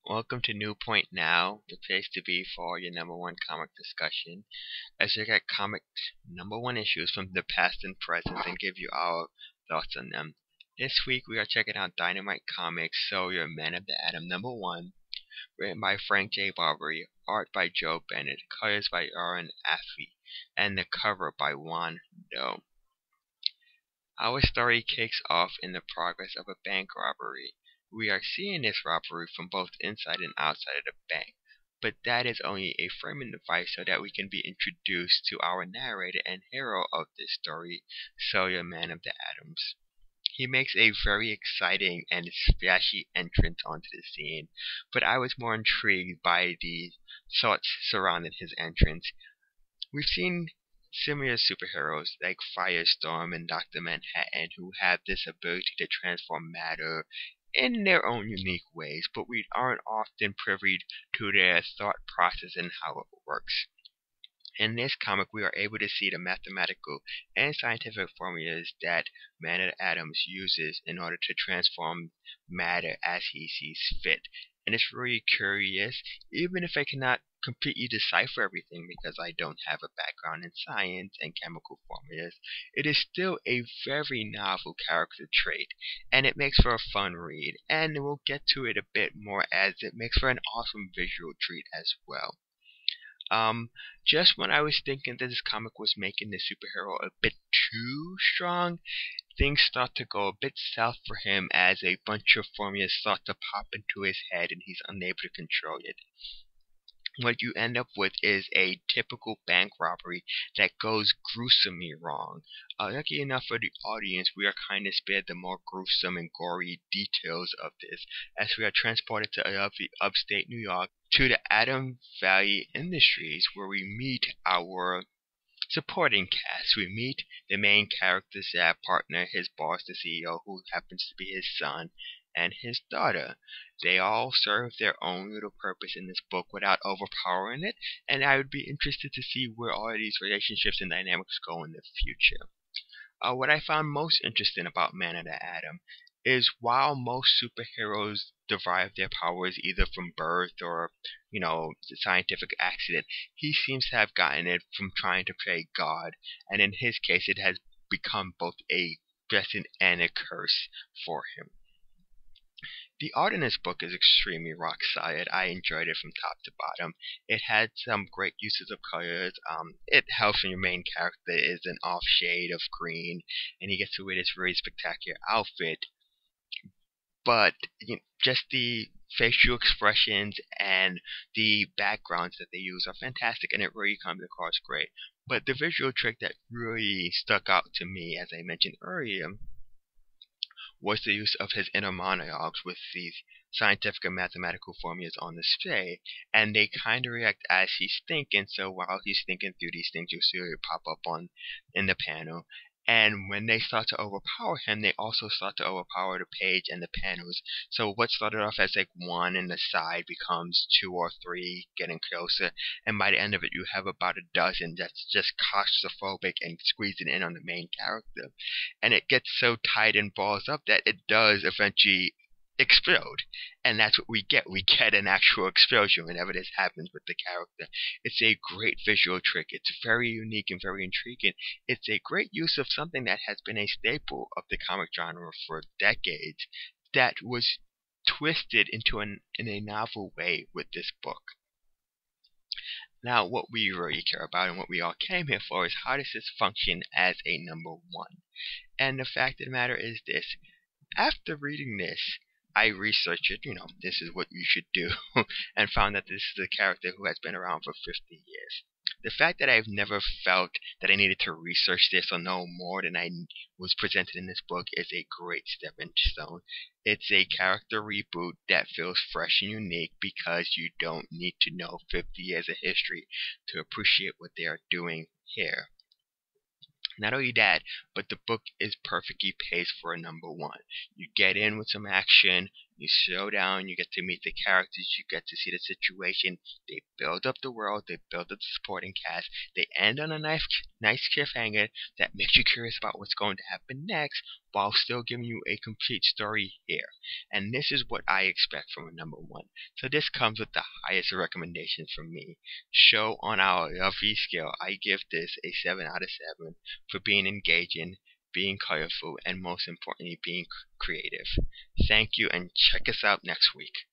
Welcome to New Point Now, the place to be for your number one comic discussion. As we look at comic number one issues from the past and present and give you our thoughts on them. This week we are checking out Dynamite Comics, So You're Man of the Atom number one, written by Frank J. Barbary, art by Joe Bennett, colors by Aaron Affey, and the cover by Juan Doe. Our story kicks off in the progress of a bank robbery. We are seeing this robbery from both inside and outside of the bank, but that is only a framing device so that we can be introduced to our narrator and hero of this story, Sawyer Man of the Atoms. He makes a very exciting and splashy entrance onto the scene, but I was more intrigued by the thoughts surrounding his entrance. We've seen similar superheroes like Firestorm and Dr. Manhattan who have this ability to transform matter in their own unique ways, but we aren't often privy to their thought process and how it works. In this comic, we are able to see the mathematical and scientific formulas that Man of Atoms uses in order to transform matter as he sees fit. And it's really curious, even if I cannot completely decipher everything because I don't have a background in science and chemical formulas, it is still a very novel character trait, and it makes for a fun read, and we'll get to it a bit more as it makes for an awesome visual treat as well. Just when I was thinking that this comic was making the superhero a bit too strong, things start to go a bit south for him as a bunch of formulas start to pop into his head and he's unable to control it. What you end up with is a typical bank robbery that goes gruesomely wrong. Lucky enough for the audience, we are kind of spared the more gruesome and gory details of this, as we are transported to upstate New York to the Atom Valley Industries, where we meet our supporting cast. We meet the main character's partner, his boss, the CEO, who happens to be his son, and his daughter. They all serve their own little purpose in this book without overpowering it, and I would be interested to see where all of these relationships and dynamics go in the future. What I found most interesting about Man of the Atom is while most superheroes derive their powers either from birth or, scientific accident, he seems to have gotten it from trying to play God, and in his case it has become both a blessing and a curse for him. The art in this book is extremely rock solid. I enjoyed it from top to bottom. It had some great uses of colors. It helps when your main character is an off shade of green, and he gets to wear this really spectacular outfit. But just the facial expressions and the backgrounds that they use are fantastic, and it really comes across great. But the visual trick that really stuck out to me, as I mentioned earlier, was the use of his inner monologues with these scientific and mathematical formulas on display, and they kind of react as he's thinking. So while he's thinking through these things, you'll see it pop up in the panel. And when they start to overpower him, they also start to overpower the page and the panels. So what started off as like one in the side becomes two or three, getting closer. And by the end of it, you have about a dozen that's just claustrophobic and squeezing in on the main character. And it gets so tight and balls up that it does eventually explode, and that's what we get. We get an actual explosion whenever this happens with the character. It's a great visual trick. It's very unique and very intriguing. It's a great use of something that has been a staple of the comic genre for decades that was twisted in a novel way with this book. Now, what we really care about and what we all came here for is how does this function as a number one? And the fact of the matter is this: after reading this, I researched it, this is what you should do, and found that this is a character who has been around for 50 years. The fact that I've never felt that I needed to research this or know more than I was presented in this book is a great stepping stone. It's a character reboot that feels fresh and unique because you don't need to know 50 years of history to appreciate what they are doing here. Not only that, but the book is perfectly paced for a number one. You get in with some action, You slow down, you get to meet the characters, you get to see the situation. They build up the world, they build up the supporting cast, they end on a nice cliffhanger that makes you curious about what's going to happen next, while still giving you a complete story here. And this is what I expect from a number one. So this comes with the highest recommendation from me. Show on our LV scale, I give this a 7 out of 7 for being engaging, being colorful, and most importantly, being creative. Thank you, and check us out next week.